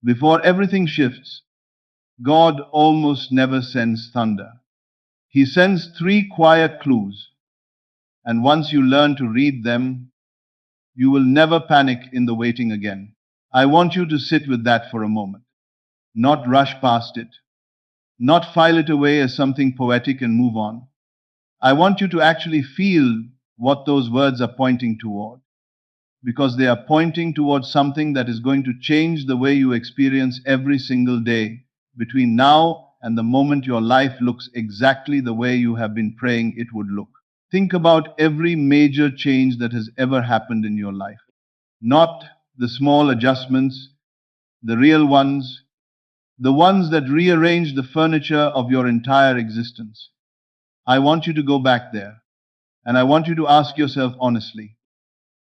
Before everything shifts, God almost never sends thunder. He sends three quiet clues, and once you learn to read them, you will never panic in the waiting again. I want you to sit with that for a moment, not rush past it, not file it away as something poetic and move on. I want you to actually feel what those words are pointing toward, because they are pointing towards something that is going to change the way you experience every single day between now and the moment your life looks exactly the way you have been praying it would look. Think about every major change that has ever happened in your life. Not the small adjustments, the real ones, the ones that rearrange the furniture of your entire existence. I want you to go back there, and I want you to ask yourself honestly,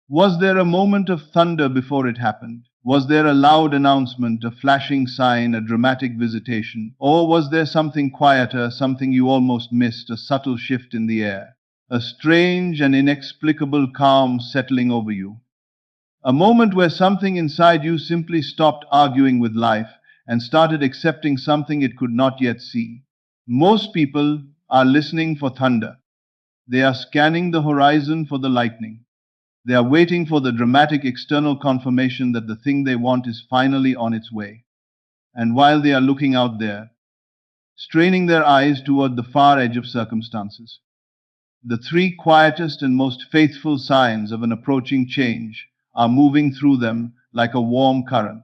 was there a moment of thunder before it happened? Was there a loud announcement, a flashing sign, a dramatic visitation? Or was there something quieter, something you almost missed, a subtle shift in the air? A strange and inexplicable calm settling over you. A moment where something inside you simply stopped arguing with life and started accepting something it could not yet see. Most people are listening for thunder. They are scanning the horizon for the lightning. They are waiting for the dramatic external confirmation that the thing they want is finally on its way. And while they are looking out there, straining their eyes toward the far edge of circumstances, the three quietest and most faithful signs of an approaching change are moving through them like a warm current,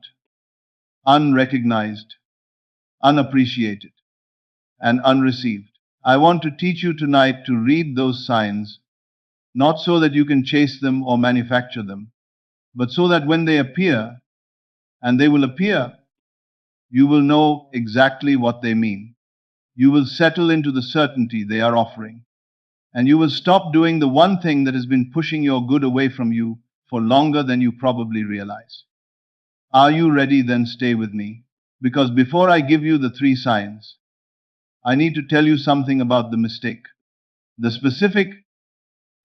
unrecognized, unappreciated, and unreceived. I want to teach you tonight to read those signs, not so that you can chase them or manufacture them, but so that when they appear, and they will appear, you will know exactly what they mean. You will settle into the certainty they are offering, and you will stop doing the one thing that has been pushing your good away from you for longer than you probably realize. Are you ready? Then stay with me, because before I give you the three signs, I need to tell you something about the mistake. The specific,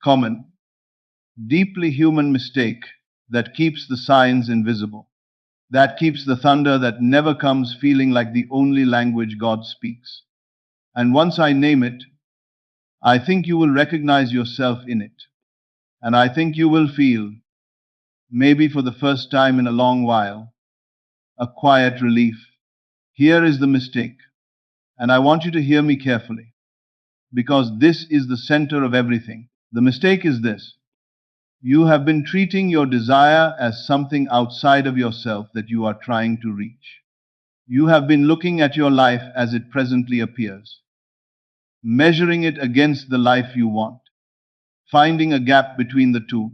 common, deeply human mistake that keeps the signs invisible, that keeps the thunder that never comes feeling like the only language God speaks. And once I name it, I think you will recognize yourself in it. And I think you will feel, maybe for the first time in a long while, a quiet relief. Here is the mistake, and I want you to hear me carefully, because this is the center of everything. The mistake is this: you have been treating your desire as something outside of yourself that you are trying to reach. You have been looking at your life as it presently appears, measuring it against the life you want, finding a gap between the two,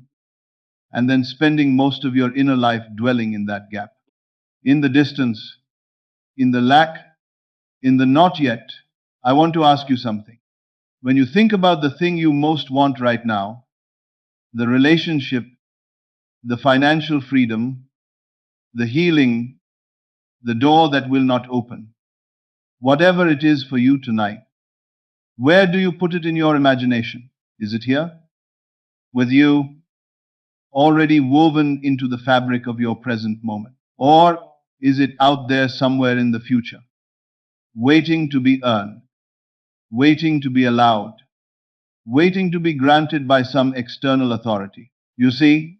and then spending most of your inner life dwelling in that gap, in the distance, in the lack, in the not yet. I want to ask you something. When you think about the thing you most want right now, the relationship, the financial freedom, the healing, the door that will not open, whatever it is for you tonight, where do you put it in your imagination? Is it here, with you, already woven into the fabric of your present moment? Or is it out there somewhere in the future, waiting to be earned, waiting to be allowed, waiting to be granted by some external authority? You see,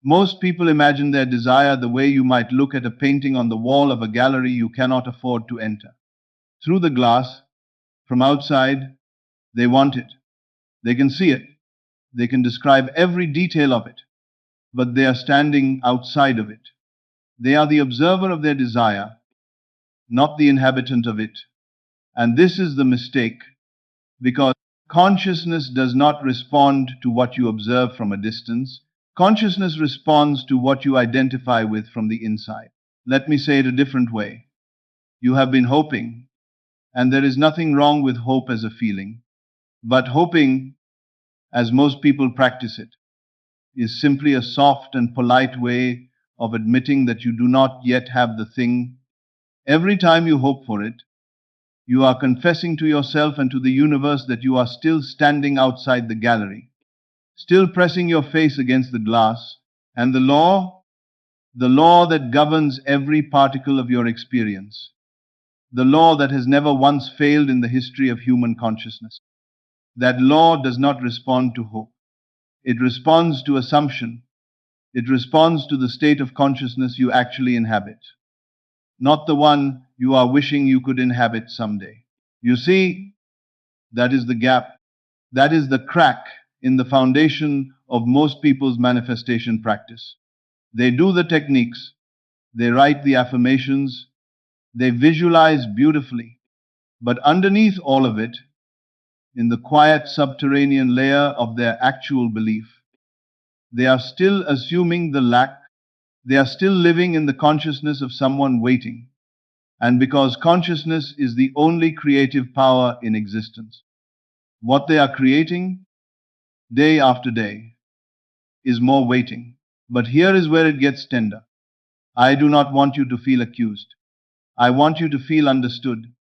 most people imagine their desire the way you might look at a painting on the wall of a gallery you cannot afford to enter. Through the glass, from outside, they want it. They can see it. They can describe every detail of it. But they are standing outside of it. They are the observer of their desire, not the inhabitant of it. And this is the mistake, because consciousness does not respond to what you observe from a distance. Consciousness responds to what you identify with from the inside. Let me say it a different way. You have been hoping, and there is nothing wrong with hope as a feeling, but hoping, as most people practice it, is simply a soft and polite way of admitting that you do not yet have the thing. Every time you hope for it, you are confessing to yourself and to the universe that you are still standing outside the gallery, still pressing your face against the glass, and the law, the law that governs every particle of your experience, the law that has never once failed in the history of human consciousness. That law does not respond to hope. It responds to assumption. It responds to the state of consciousness you actually inhabit, not the one you are wishing you could inhabit someday. You see, that is the gap. That is the crack in the foundation of most people's manifestation practice. They do the techniques, they write the affirmations, they visualize beautifully, but underneath all of it, in the quiet subterranean layer of their actual belief, they are still assuming the lack. They are still living in the consciousness of someone waiting. And because consciousness is the only creative power in existence, what they are creating, day after day, is more waiting. But here is where it gets tender. I do not want you to feel accused. I want you to feel understood,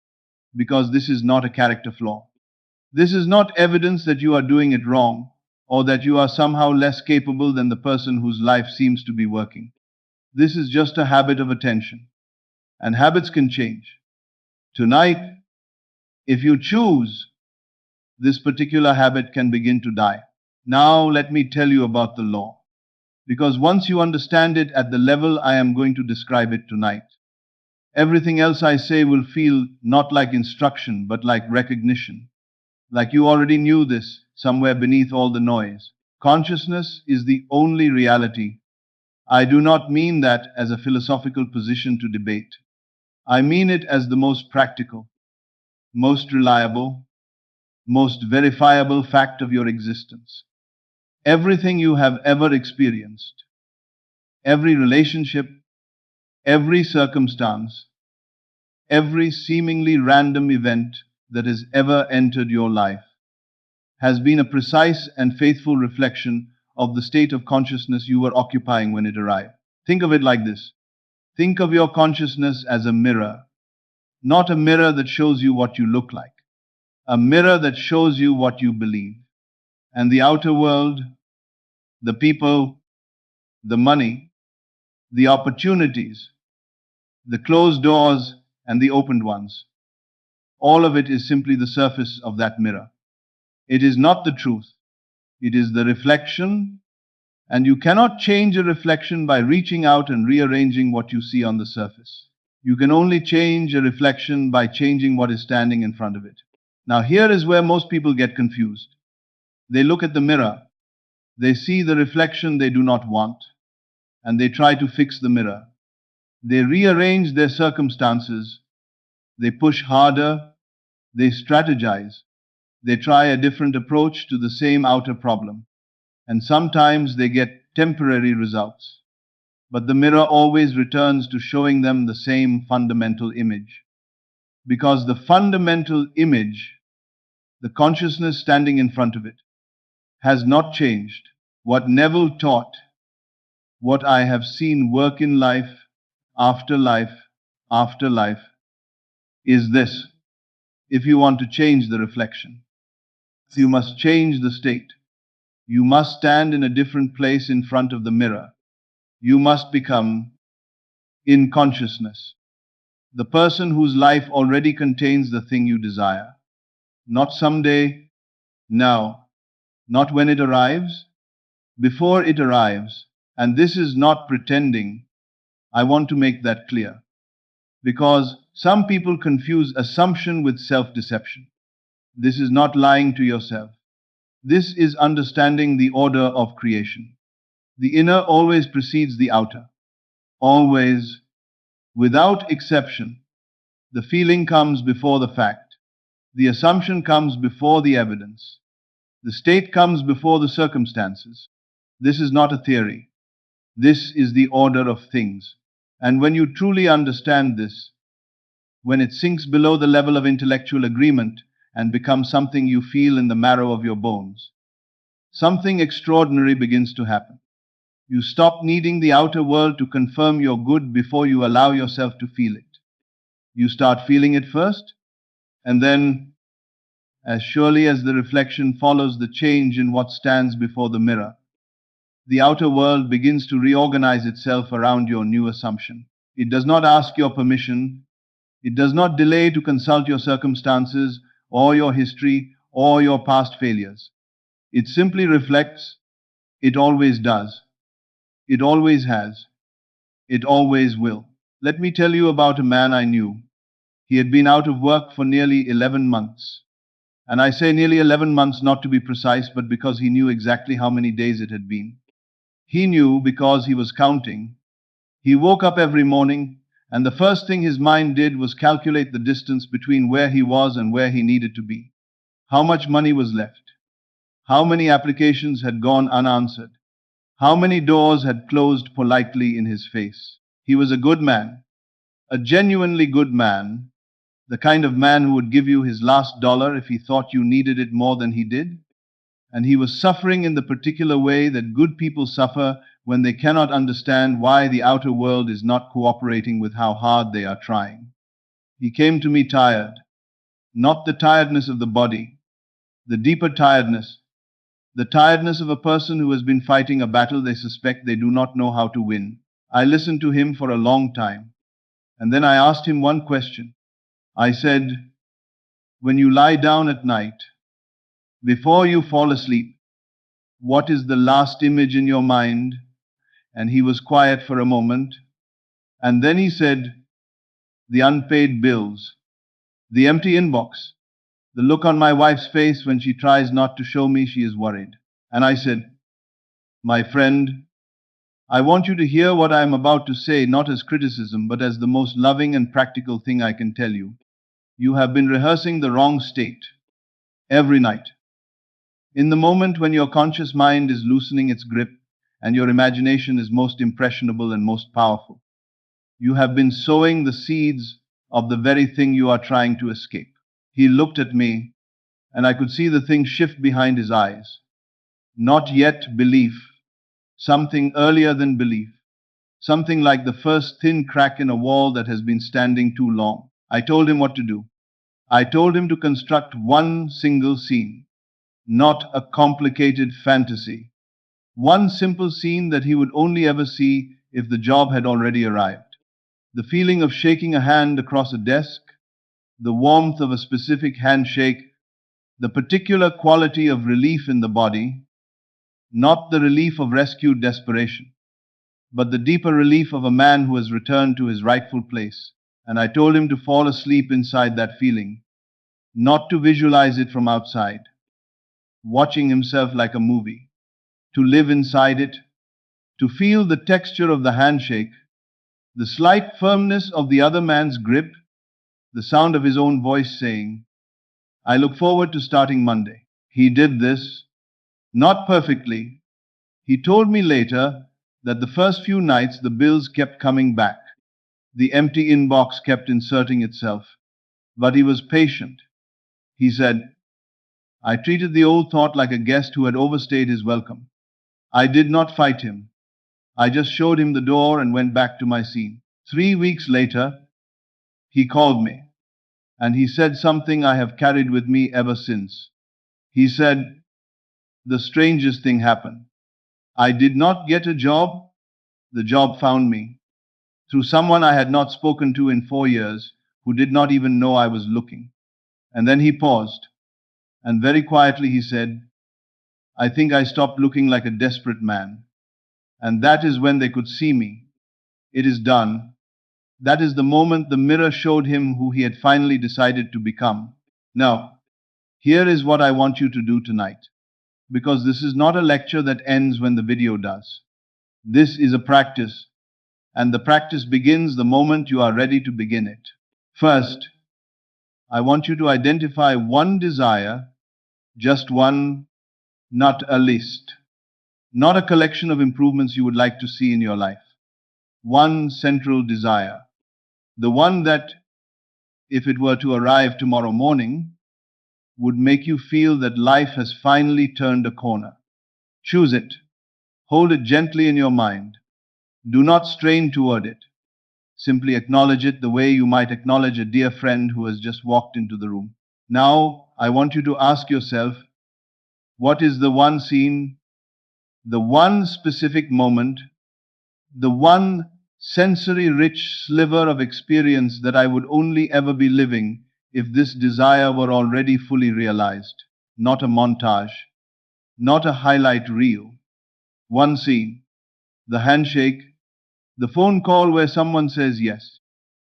because this is not a character flaw. This is not evidence that you are doing it wrong, or that you are somehow less capable than the person whose life seems to be working. This is just a habit of attention, and habits can change. Tonight, if you choose, this particular habit can begin to die. Now let me tell you about the law, because once you understand it at the level I am going to describe it tonight, everything else I say will feel not like instruction but like recognition, like you already knew this somewhere beneath all the noise. Consciousness is the only reality. I do not mean that as a philosophical position to debate. I mean it as the most practical, most reliable, most verifiable fact of your existence. Everything you have ever experienced, every relationship, every circumstance, every seemingly random event that has ever entered your life has been a precise and faithful reflection of the state of consciousness you were occupying when it arrived. Think of it like this. Think of your consciousness as a mirror, not a mirror that shows you what you look like, a mirror that shows you what you believe. And the outer world, the people, the money, the opportunities, the closed doors and the opened ones, all of it is simply the surface of that mirror. It is not the truth. It is the reflection, and you cannot change a reflection by reaching out and rearranging what you see on the surface. You can only change a reflection by changing what is standing in front of it. Now, here is where most people get confused. They look at the mirror, they see the reflection they do not want, and they try to fix the mirror. They rearrange their circumstances, they push harder, they strategize, they try a different approach to the same outer problem, and sometimes they get temporary results. But the mirror always returns to showing them the same fundamental image. Because the fundamental image, the consciousness standing in front of it, has not changed. What Neville taught, what I have seen work in life after life after life, is this. If you want to change the reflection, you must change the state. You must stand in a different place in front of the mirror. You must become in consciousness the person whose life already contains the thing you desire. Not someday, now, not when it arrives, before it arrives. And this is not pretending. I want to make that clear, because some people confuse assumption with self-deception. This is not lying to yourself. This is understanding the order of creation. The inner always precedes the outer. Always, without exception. The feeling comes before the fact. The assumption comes before the evidence. The state comes before the circumstances. This is not a theory. This is the order of things. And when you truly understand this, when it sinks below the level of intellectual agreement and becomes something you feel in the marrow of your bones, something extraordinary begins to happen. You stop needing the outer world to confirm your good before you allow yourself to feel it. You start feeling it first, and then, as surely as the reflection follows the change in what stands before the mirror, the outer world begins to reorganize itself around your new assumption. It does not ask your permission. It does not delay to consult your circumstances or your history or your past failures. It simply reflects. It always does. It always has. It always will. Let me tell you about a man I knew. He had been out of work for nearly 11 months. And I say nearly 11 months not to be precise, but because he knew exactly how many days it had been. He knew because he was counting. He woke up every morning, and the first thing his mind did was calculate the distance between where he was and where he needed to be. How much money was left? How many applications had gone unanswered? How many doors had closed politely in his face? He was a good man, a genuinely good man, the kind of man who would give you his last dollar if he thought you needed it more than he did. And he was suffering in the particular way that good people suffer when they cannot understand why the outer world is not cooperating with how hard they are trying. He came to me tired, not the tiredness of the body, the deeper tiredness, the tiredness of a person who has been fighting a battle they suspect they do not know how to win. I listened to him for a long time, and then I asked him one question. I said, "When you lie down at night, before you fall asleep, what is the last image in your mind?" And he was quiet for a moment, and then he said, "The unpaid bills, the empty inbox, the look on my wife's face when she tries not to show me she is worried." And I said, "My friend, I want you to hear what I am about to say, not as criticism, but as the most loving and practical thing I can tell you. You have been rehearsing the wrong state every night. In the moment when your conscious mind is loosening its grip and your imagination is most impressionable and most powerful, you have been sowing the seeds of the very thing you are trying to escape." He looked at me, and I could see the thing shift behind his eyes. Not yet belief, something earlier than belief, something like the first thin crack in a wall that has been standing too long. I told him what to do. I told him to construct one single scene, not a complicated fantasy. One simple scene that he would only ever see if the job had already arrived. The feeling of shaking a hand across a desk, the warmth of a specific handshake, the particular quality of relief in the body, not the relief of rescued desperation, but the deeper relief of a man who has returned to his rightful place. And I told him to fall asleep inside that feeling, not to visualize it from outside, watching himself like a movie, to live inside it, to feel the texture of the handshake, the slight firmness of the other man's grip, the sound of his own voice saying, "I look forward to starting Monday." He did this, not perfectly. He told me later that the first few nights the bills kept coming back. The empty inbox kept inserting itself. But he was patient. He said, "I treated the old thought like a guest who had overstayed his welcome. I did not fight him. I just showed him the door and went back to my scene." 3 weeks later, he called me, and he said something I have carried with me ever since. He said, "The strangest thing happened. I did not get a job. The job found me, through someone I had not spoken to in 4 years, who did not even know I was looking." And then he paused, and very quietly he said, "I think I stopped looking like a desperate man. And that is when they could see me. It is done." That is the moment the mirror showed him who he had finally decided to become. Now, here is what I want you to do tonight, because this is not a lecture that ends when the video does. This is a practice, and the practice begins the moment you are ready to begin it. First, I want you to identify one desire, just one, not a list, not a collection of improvements you would like to see in your life. One central desire, the one that, if it were to arrive tomorrow morning, would make you feel that life has finally turned a corner. Choose it. Hold it gently in your mind. Do not strain toward it. Simply acknowledge it the way you might acknowledge a dear friend who has just walked into the room. Now, I want you to ask yourself, what is the one scene, The one specific moment, the one sensory rich sliver of experience that I would only ever be living if this desire were already fully realized. Not a montage, not a highlight reel. One scene, the handshake, the phone call where someone says yes,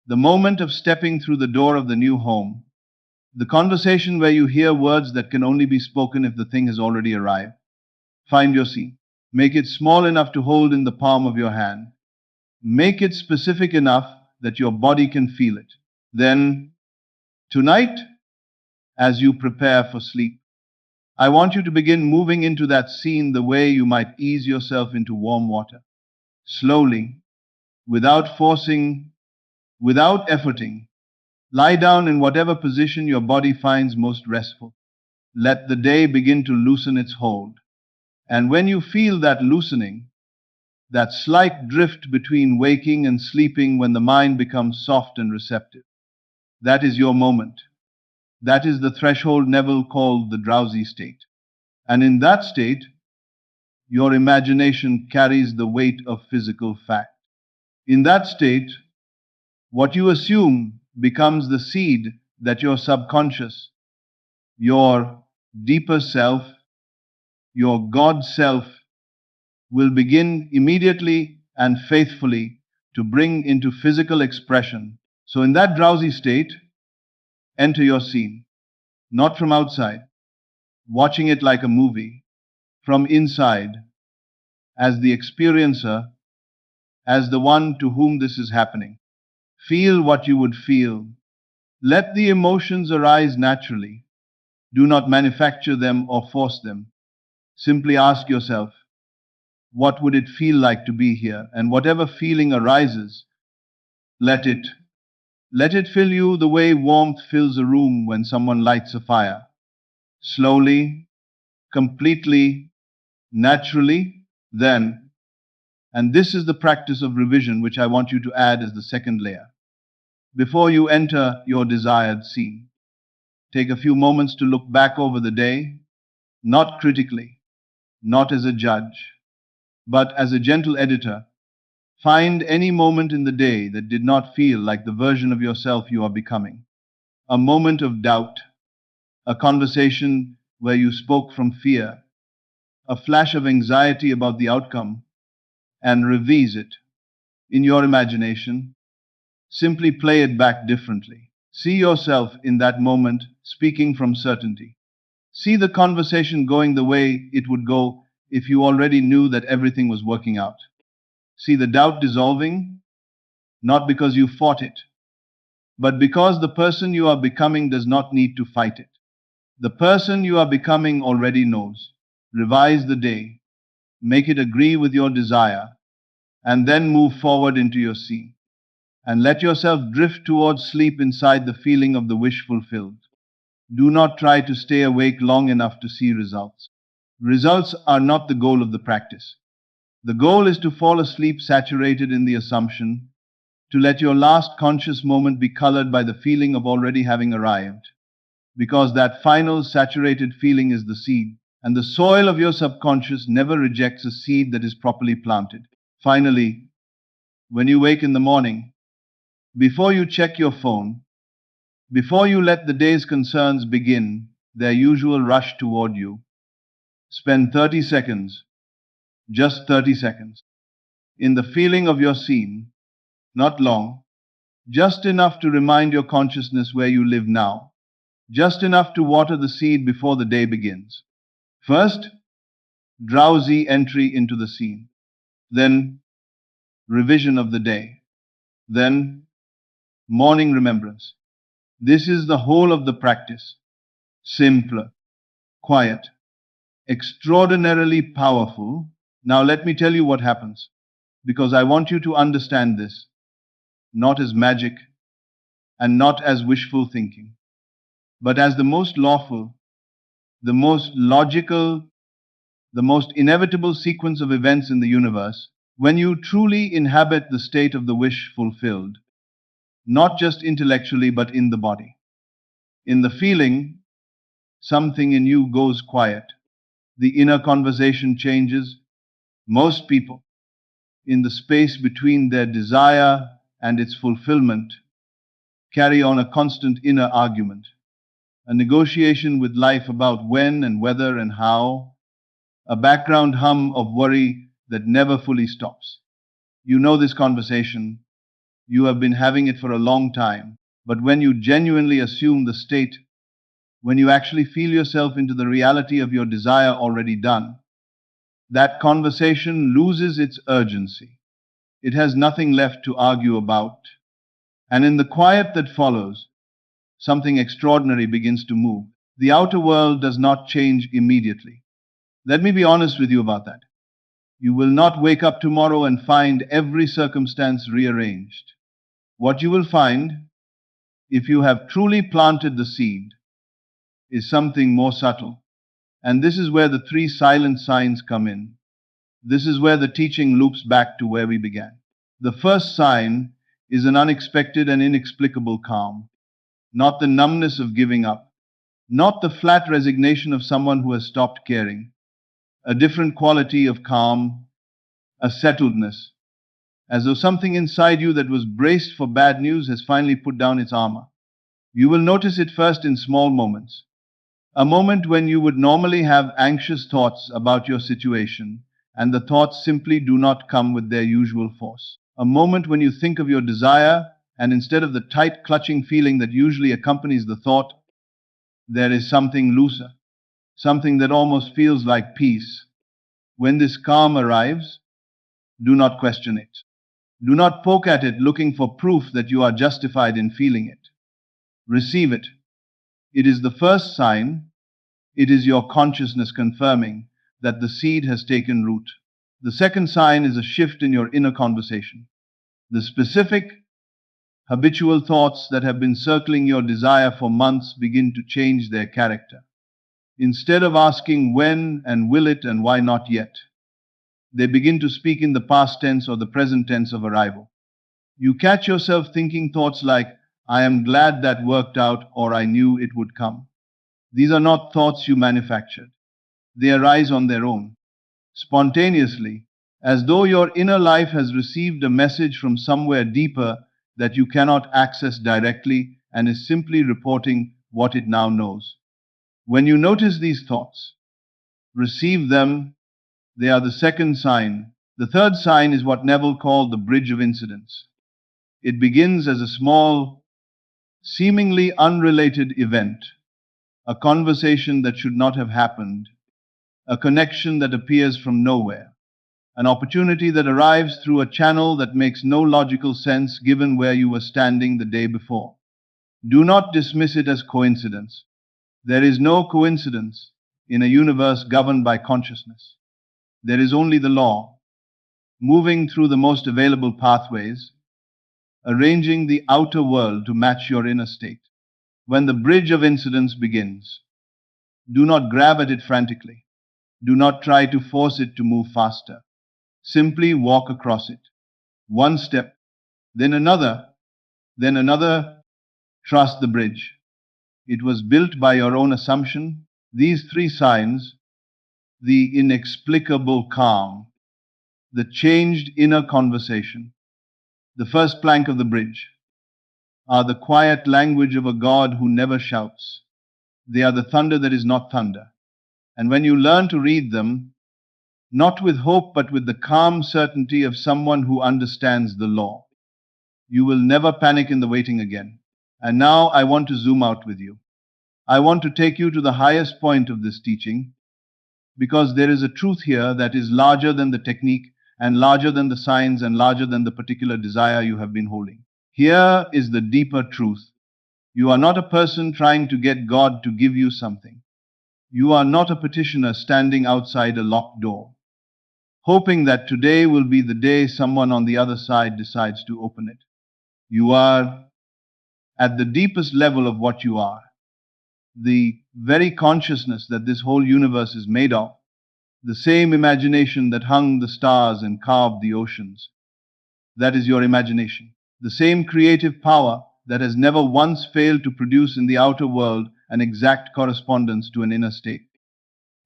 the moment of stepping through the door of the new home, the conversation where you hear words that can only be spoken if the thing has already arrived. Find your scene. Make it small enough to hold in the palm of your hand. Make it specific enough that your body can feel it. Then, tonight, as you prepare for sleep, I want you to begin moving into that scene the way you might ease yourself into warm water. Slowly, without forcing, without efforting, lie down in whatever position your body finds most restful. Let the day begin to loosen its hold. And when you feel that loosening, that slight drift between waking and sleeping when the mind becomes soft and receptive, that is your moment. That is the threshold Neville called the drowsy state. And in that state, your imagination carries the weight of physical fact. In that state, what you assume becomes the seed that your subconscious, your deeper self, your God self, will begin immediately and faithfully to bring into physical expression. So, in that drowsy state, enter your scene, not from outside, watching it like a movie, from inside, as the experiencer, as the one to whom this is happening. Feel what you would feel. Let the emotions arise naturally. Do not manufacture them or force them. Simply ask yourself, what would it feel like to be here? And whatever feeling arises, let it fill you the way warmth fills a room when someone lights a fire. Slowly, completely, naturally, then. And this is the practice of revision which I want you to add as the second layer. Before you enter your desired scene, take a few moments to look back over the day, not critically, not as a judge, but as a gentle editor. Find any moment in the day that did not feel like the version of yourself you are becoming. A moment of doubt, a conversation where you spoke from fear, a flash of anxiety about the outcome, and revise it. In your imagination, simply play it back differently. See yourself in that moment speaking from certainty. See the conversation going the way it would go if you already knew that everything was working out. See the doubt dissolving, not because you fought it, but because the person you are becoming does not need to fight it. The person you are becoming already knows. Revise the day, make it agree with your desire, and then move forward into your scene. And let yourself drift towards sleep inside the feeling of the wish fulfilled. Do not try to stay awake long enough to see results. Results are not the goal of the practice. The goal is to fall asleep saturated in the assumption, to let your last conscious moment be colored by the feeling of already having arrived. Because that final saturated feeling is the seed, and the soil of your subconscious never rejects a seed that is properly planted. Finally, when you wake in the morning, before you check your phone, before you let the day's concerns begin their usual rush toward you, spend 30 seconds, just 30 seconds, in the feeling of your scene, not long, just enough to remind your consciousness where you live now, just enough to water the seed before the day begins. First, drowsy entry into the scene, then revision of the day, then morning remembrance. This is the whole of the practice. Simpler, quiet, extraordinarily powerful. Now let me tell you what happens, because I want you to understand this, not as magic and not as wishful thinking, but as the most lawful, the most logical, the most inevitable sequence of events in the universe. When you truly inhabit the state of the wish fulfilled, not just intellectually but in the body. In the feeling, something in you goes quiet. The inner conversation changes. Most people, in the space between their desire and its fulfillment, carry on a constant inner argument, a negotiation with life about when and whether and how, a background hum of worry that never fully stops. You know this conversation, you have been having it for a long time, but when you genuinely assume the state, when you actually feel yourself into the reality of your desire already done, that conversation loses its urgency. It has nothing left to argue about. And in the quiet that follows, something extraordinary begins to move. The outer world does not change immediately. Let me be honest with you about that. You will not wake up tomorrow and find every circumstance rearranged. What you will find, if you have truly planted the seed, is something more subtle. And this is where the three silent signs come in. This is where the teaching loops back to where we began. The first sign is an unexpected and inexplicable calm, not the numbness of giving up, not the flat resignation of someone who has stopped caring, a different quality of calm, a settledness, as though something inside you that was braced for bad news has finally put down its armor. You will notice it first in small moments. A moment when you would normally have anxious thoughts about your situation, and the thoughts simply do not come with their usual force. A moment when you think of your desire, and instead of the tight clutching feeling that usually accompanies the thought, there is something looser, something that almost feels like peace. When this calm arrives, do not question it. Do not poke at it looking for proof that you are justified in feeling it. Receive it. It is the first sign. It is your consciousness confirming that the seed has taken root. The second sign is a shift in your inner conversation. The specific, habitual thoughts that have been circling your desire for months begin to change their character. Instead of asking when and will it and why not yet, they begin to speak in the past tense or the present tense of arrival. You catch yourself thinking thoughts like, I am glad that worked out, or I knew it would come. These are not thoughts you manufactured. They arise on their own, spontaneously, as though your inner life has received a message from somewhere deeper that you cannot access directly and is simply reporting what it now knows. When you notice these thoughts, receive them. They are the second sign. The third sign is what Neville called the bridge of incidents. It begins as a small, seemingly unrelated event, a conversation that should not have happened, a connection that appears from nowhere, an opportunity that arrives through a channel that makes no logical sense given where you were standing the day before. Do not dismiss it as coincidence. There is no coincidence in a universe governed by consciousness. There is only the law, moving through the most available pathways, arranging the outer world to match your inner state. When the bridge of incidents begins, do not grab at it frantically. Do not try to force it to move faster. Simply walk across it. One step, then another, then another. Trust the bridge. It was built by your own assumption. These three signs, the inexplicable calm, the changed inner conversation, the first plank of the bridge, are the quiet language of a God who never shouts. They are the thunder that is not thunder. And when you learn to read them, not with hope but with the calm certainty of someone who understands the law, you will never panic in the waiting again. And now I want to zoom out with you. I want to take you to the highest point of this teaching, because there is a truth here that is larger than the technique and larger than the science and larger than the particular desire you have been holding. Here is the deeper truth. You are not a person trying to get God to give you something. You are not a petitioner standing outside a locked door, hoping that today will be the day someone on the other side decides to open it. You are, at the deepest level of what you are, the very consciousness that this whole universe is made of, the same imagination that hung the stars and carved the oceans. That is your imagination. The same creative power that has never once failed to produce in the outer world an exact correspondence to an inner state.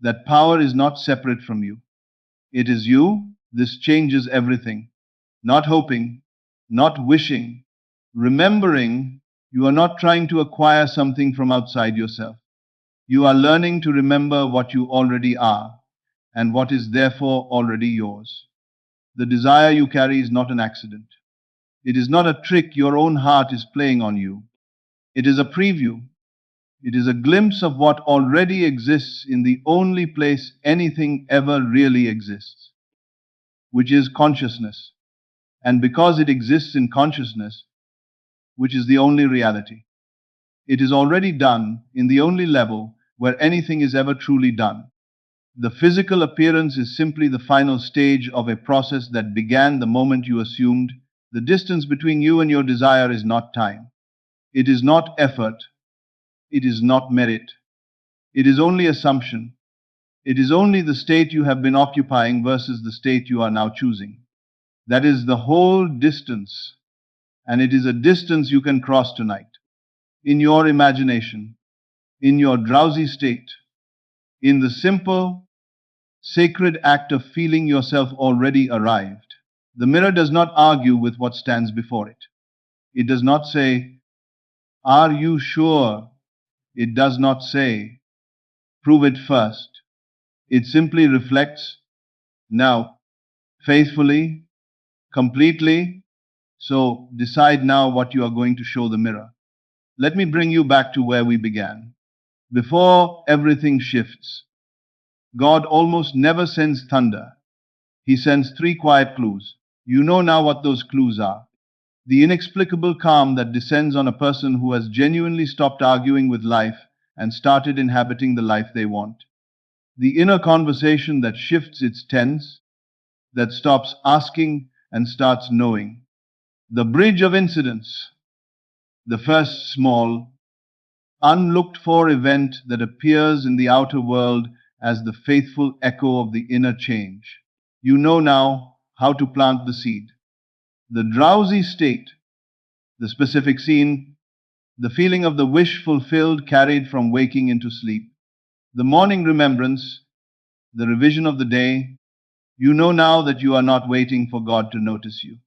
That power is not separate from you. It is you. This changes everything. Not hoping, not wishing, remembering you are not trying to acquire something from outside yourself. You are learning to remember what you already are and what is therefore already yours. The desire you carry is not an accident. It is not a trick your own heart is playing on you. It is a preview. It is a glimpse of what already exists in the only place anything ever really exists, which is consciousness. And because it exists in consciousness, which is the only reality, it is already done in the only level where anything is ever truly done. The physical appearance is simply the final stage of a process that began the moment you assumed the distance between you and your desire is not time. It is not effort. It is not merit. It is only assumption. It is only the state you have been occupying versus the state you are now choosing. That is the whole distance, and it is a distance you can cross tonight. In your imagination, in your drowsy state, in the simple, sacred act of feeling yourself already arrived. The mirror does not argue with what stands before it. It does not say, "Are you sure?" It does not say, "Prove it first." It simply reflects, "Now, faithfully, completely, so decide now what you are going to show the mirror." Let me bring you back to where we began. Before everything shifts, God almost never sends thunder. He sends three quiet clues. You know now what those clues are. The inexplicable calm that descends on a person who has genuinely stopped arguing with life and started inhabiting the life they want. The inner conversation that shifts its tense, that stops asking and starts knowing. The bridge of incidents, the first small, unlooked for event that appears in the outer world as the faithful echo of the inner change. You know now how to plant the seed. The drowsy state, the specific scene, the feeling of the wish fulfilled carried from waking into sleep, the morning remembrance, the revision of the day. You know now that you are not waiting for God to notice you.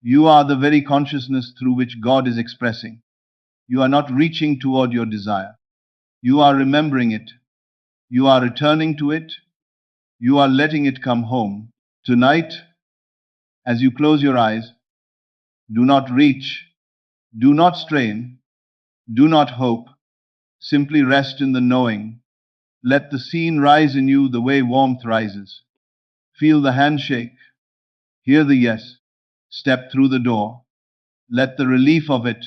You are the very consciousness through which God is expressing. You are not reaching toward your desire. You are remembering it. You are returning to it. You are letting it come home. Tonight, as you close your eyes, do not reach, do not strain, do not hope. Simply rest in the knowing. Let the scene rise in you the way warmth rises. Feel the handshake. Hear the yes. Step through the door. Let the relief of it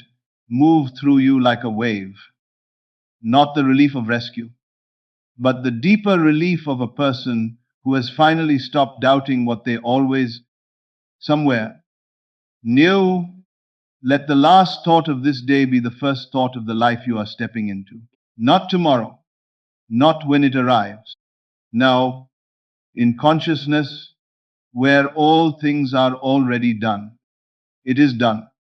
move through you like a wave. Not the relief of rescue, but the deeper relief of a person who has finally stopped doubting what they always, somewhere, knew. Let the last thought of this day be the first thought of the life you are stepping into. Not tomorrow, not when it arrives. Now, in consciousness, where all things are already done. It is done.